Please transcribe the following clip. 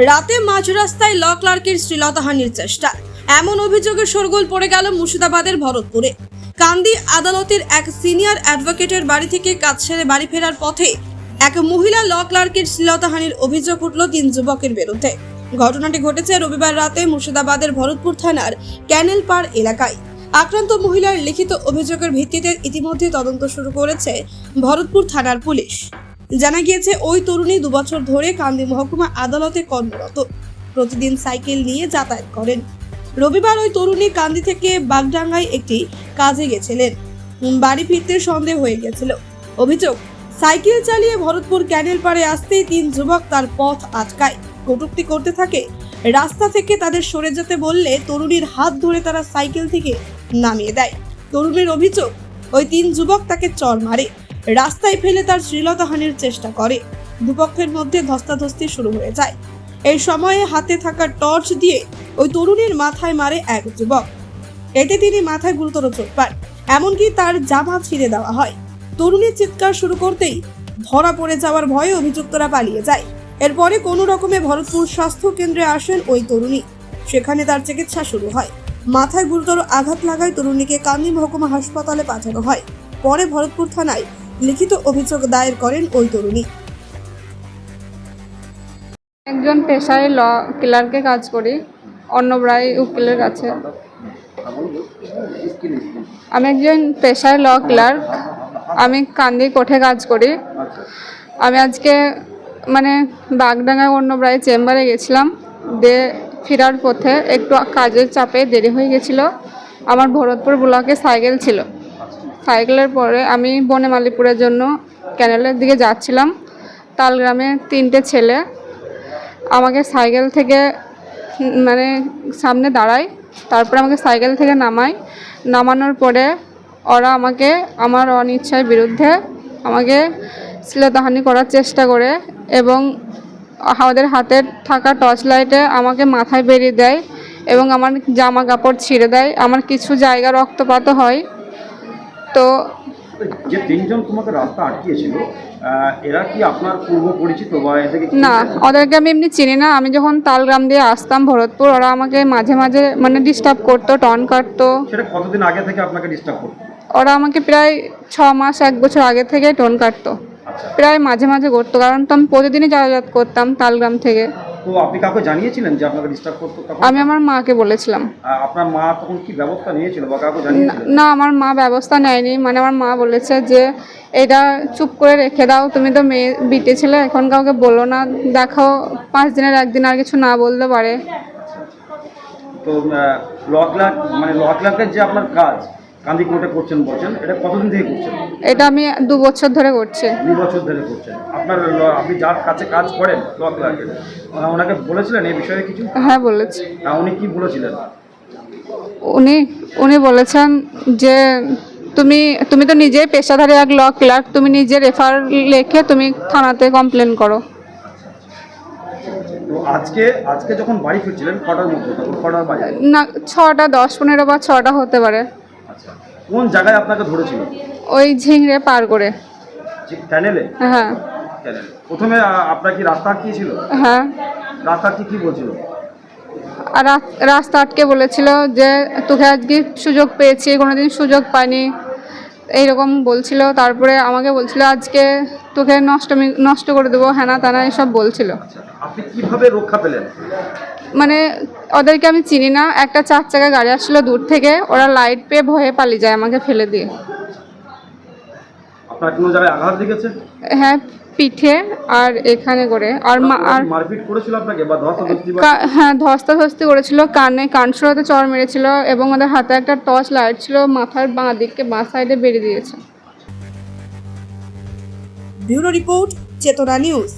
রাতে মাঝ রাস্তায় ল ক্লার্কের শ্লীলতাহানির চেষ্টা, এমন অভিযোগে শোরগোল পড়ে গেল মুর্শিদাবাদের ভরতপুরে। কান্দি আদালতের এক সিনিয়র অ্যাডভোকেটের বাড়ি থেকে কাজ সেরে বাড়ি ফেরার পথে এক মহিলা ল ক্লার্কের শ্লীলতাহানির অভিযোগ উঠল 3 যুবকের বিরুদ্ধে। ঘটনাটি ঘটেছে রবিবার রাতে মুর্শিদাবাদের ভরতপুর থানার ক্যানেল পাড় এলাকায়। আক্রান্ত মহিলার লিখিত অভিযোগের ভিত্তিতে ইতিমধ্যে তদন্ত শুরু করেছে ভরতপুর থানার পুলিশ। জানা গিয়েছে, ওই তরুণী 2 বছর ধরে কান্দি মহকুমা আদালতে কর্মরত, প্রতিদিন সাইকেল নিয়ে যাতায়াত করেন। রবিবার ওই তরুণী কান্দি থেকে বাগডাঙ্গায় একটি কাজে গেছিলেন। বাড়ি ফিরতে সন্দেহ হয়ে গেছিল। অভিযোগ, সাইকেল চালিয়ে ভরতপুর ক্যানেল পাড়ে আসতেই 3 যুবক তার পথ আটকায়, কটূক্তি করতে থাকে। রাস্তা থেকে তাদের সরে যেতে বললে তরুণীর হাত ধরে তারা সাইকেল থেকে নামিয়ে দেয়। তরুণীর অভিযোগ, ওই 3 যুবক তাকে চড় মারে, রাস্তায় ফেলে তার শ্লীলতাহানির চেষ্টা করে। দুপক্ষের মধ্যে ধস্তাধস্তি শুরু হয়ে যায়। এই সময়ে হাতে থাকা টর্চ দিয়ে ওই তরুণীর মাথায় মারে এক যুবক। এতে তিনি মাথায় গুরুতর চোট পান, এমনকি তার জামা ছিঁড়ে দেওয়া হয়। তরুণীর চিৎকার শুরু করতেই ধরা পড়ে যাওয়ার ভয়ে অভিযুক্তরা পালিয়ে যায়। এরপরে কোনো রকমে ভরতপুর স্বাস্থ্য কেন্দ্রে আসেন ওই তরুণী। সেখানে তার চিকিৎসা শুরু হয়। মাথায় গুরুতর আঘাত লাগায় তরুণীকে কান্দি মহকুমা হাসপাতালে পাঠানো হয়। পরে ভরতপুর থানায় লিখিত অভিযোগ দায়ের করেন ওই তরুণী। একজন পেশায় ল ক্লার্কে কাজ করি, অন্নব্রাই উকিলের কাছে। আমি একজন পেশায় ল ক্লার্ক, আমি কান্দি কোর্টে কাজ করি। আমি আজকে বাগডাঙ্গায় অন্নব্রাই চেম্বারে গেছিলাম, দিয়ে ফেরার পথে একটু কাজের চাপে দেরি হয়ে গেছিল। আমার ভরতপুর ব্লকে সাইকেল ছিল। সাইকেলের পরে আমি বনেমালীপুরের জন্য ক্যানেলের দিকে যাচ্ছিলাম। তালগ্রামে 3টে ছেলে আমাকে সাইকেল থেকে সামনে দাঁড়ায়, তারপরে আমাকে সাইকেল থেকে নামানোর পরে ওরা আমাকে আমার অনিচ্ছার বিরুদ্ধে আমাকে শ্লীলতাহানি করার চেষ্টা করে এবং আমাদের হাতে থাকা টর্চ লাইটে আমাকে মাথায় বেরিয়ে দেয় এবং আমার জামা কাপড় ছিঁড়ে দেয়। আমার কিছু জায়গা রক্তপাত হয়। তো যে 3 জন তোমাকে রাস্তা আটকিয়েছিল, এরা কি আপনার পূর্ব পরিচিত বা এদেরকে? না, ওদেরকে আমি এমনি চিনি না। আমি যখন তালগ্রাম দিয়ে আসতাম ভরতপুর, ওরা আমাকে মাঝে মাঝে ডিস্টার্ব করতো, টর্ন কাটতো। সেটা কতদিন আগে থেকে আপনাকে ডিস্টার্ব করতো? ওরা আমাকে প্রায় 6 মাস 1 বছর আগে থেকে টর্ন কাটতো। প্রায় মাঝে মাঝে করতো, কারণ তো আমি প্রতিদিনই যাতায়াত করতাম তালগ্রাম থেকে। তো আপনি কাউকে জানিয়েছিলেন যে আপনাকে ডিস্টার্ব করতো? আমি আমার মাকে বলেছিলাম। আপনার মা তখন কি ব্যবস্থা নিয়েছিল বা কাউকে জানিয়েছিলেন? না, আমার মা ব্যবস্থা নেয়নি। আমার মা বলেছে যে এটা চুপ করে রেখে দাও, তুমি তো মেয়ে বিটে ছিলে, এখন কাউকে বলো না, দেখো 5 দিনের একদিন আর কিছু না বলতে পারে। তো ল ক্লার্কের যে আপনার কাজ কান্দি কোর্টে করছেন বলছেন, এটা কতদিন থেকে করছেন? এটা আমি 2 বছর ধরে করছি। 2 বছর ধরে করছেন। আপনি যার কাছে কাজ করেন ল ক্লার্কের, ওনাকে বলেছিলেন এই বিষয়ে কিছু? হ্যাঁ, বলেছি। উনি কি বলেছিলেন? উনি বলেছেন যে তুমি তো নিজেই পেশাধারী এক ল ক্লার্ক, তুমি নিজে রেফার লিখে তুমি থানাতে কমপ্লেন করো। তো আজকে যখন বাড়ি ফিরছিলেন কটার মধ্যে, তখন কটার বাজে? না, 6টা 10, 15 বা 6টা হতে পারে। আচ্ছা, কোন জায়গায় আপনাকে ধরেছিল? ওই ঝিংড়ে পার করে। ক্যানেলে? হ্যাঁ। ক্যানেলে প্রথমে আপনার কি রাস্তা আটকিয়েছিল? হ্যাঁ। রাস্তা কি বলছিল? আর রাস্তা আটকে বলেছিল যে তোকে আজকে সুযোগ পেয়েছি, কোনোদিন সুযোগ পাইনি, এইরকম বলছিল। তারপরে আমাকে বলছিল আজকে তোকে নষ্ট করে দেবো, হ্যানা তানা এসব বলছিল। আপনি কিভাবে রক্ষা পেলেন? ওদেরকে আমি চিনি না। একটা 4 চাকা গাড়ি আসছিল দূর থেকে, ওরা লাইট পেয়ে ভয়ে পালিয়ে যায় আমাকে ফেলে দিয়ে। আপনার কোনো জায়গায় আঘাত লেগেছে? হ্যাঁ, পিঠে আর এখানে করে। আর মারপিট করেছিল আপনাকে বা ধস্তাধস্তি? হ্যাঁ, ধস্তাধস্তি করেছিল, কান সুরাতে চড় মেরেছিল এবং ওদের হাতে একটা টর্চ লাইট ছিল, মাথার বাঁ সাইডে বেরিয়ে দিয়েছে। ব্যুরো রিপোর্ট, চেতনা নিউজ।